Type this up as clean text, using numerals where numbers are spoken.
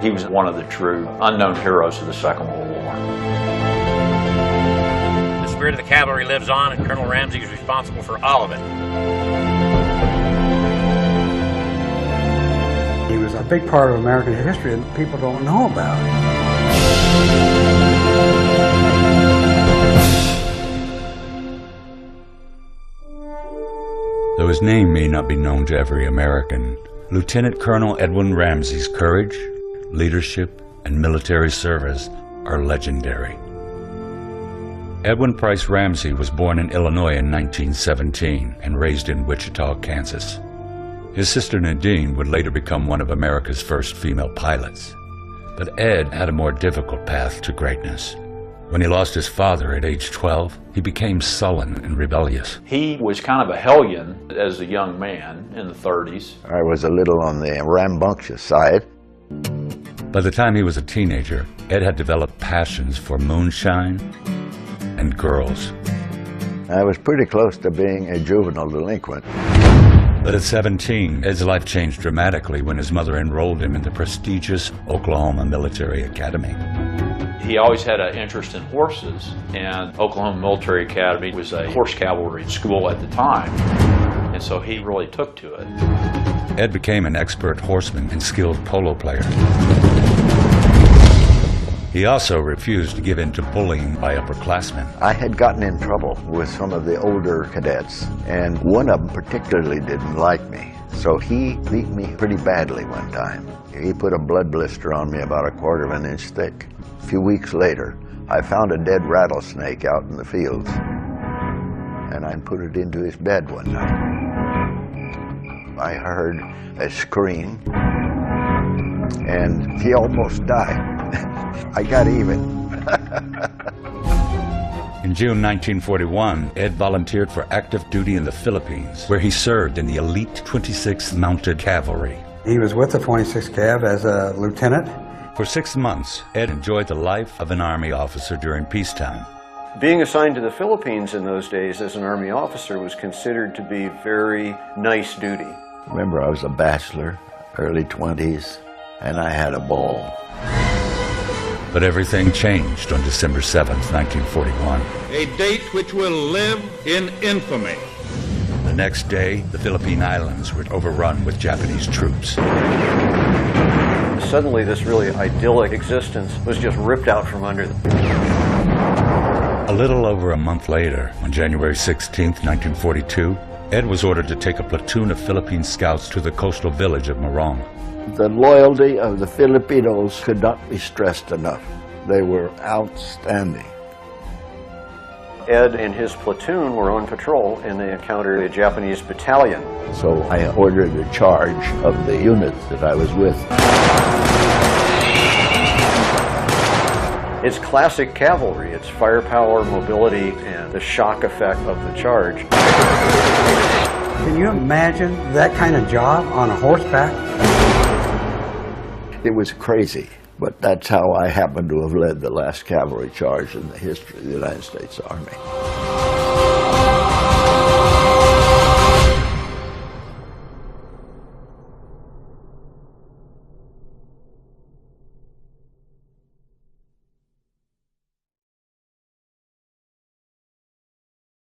He was one of the true unknown heroes of the Second World War. The spirit of the cavalry lives on, and Colonel Ramsey is responsible for all of it. He was a big part of American history that people don't know about. Though his name may not be known to every American, Lieutenant Colonel Edwin Ramsey's courage, leadership, and military service are legendary. Edwin Price Ramsey was born in Illinois in 1917 and raised in Wichita, Kansas. His sister Nadine would later become one of America's first female pilots. But Ed had a more difficult path to greatness. When he lost his father at age 12, he became sullen and rebellious. He was kind of a hellion as a young man in the 30s. I was a little on the rambunctious side. By the time he was a teenager, Ed had developed passions for moonshine and girls. I was pretty close to being a juvenile delinquent. But at 17, Ed's life changed dramatically when his mother enrolled him in the prestigious Oklahoma Military Academy. He always had an interest in horses, and Oklahoma Military Academy was a horse cavalry school at the time, and so he really took to it. Ed became an expert horseman and skilled polo player. He also refused to give in to bullying by upperclassmen. I had gotten in trouble with some of the older cadets, and one of them particularly didn't like me. So he beat me pretty badly one time. He put a blood blister on me about 1/4 of an inch thick. A few weeks later, I found a dead rattlesnake out in the fields, and I put it into his bed one night. I heard a scream, and he almost died. I got even. In June 1941, Ed volunteered for active duty in the Philippines, where he served in the elite 26th Mounted Cavalry. He was with the 26th Cav as a lieutenant. For 6 months, Ed enjoyed the life of an Army officer during peacetime. Being assigned to the Philippines in those days as an Army officer was considered to be very nice duty. Remember, I was a bachelor, early 20s, and I had a ball. But everything changed on December 7th, 1941. A date which will live in infamy. The next day, the Philippine Islands were overrun with Japanese troops. Suddenly, this really idyllic existence was just ripped out from under them. A little over a month later, on January 16th, 1942, Ed was ordered to take a platoon of Philippine scouts to the coastal village of Morong. The loyalty of the Filipinos could not be stressed enough. They were outstanding. Ed and his platoon were on patrol, and they encountered a Japanese battalion. So I ordered a charge of the unit that I was with. It's classic cavalry. It's firepower, mobility, and the shock effect of the charge. Can you imagine that kind of job on a horseback? It was crazy, but that's how I happened to have led the last cavalry charge in the history of the United States Army.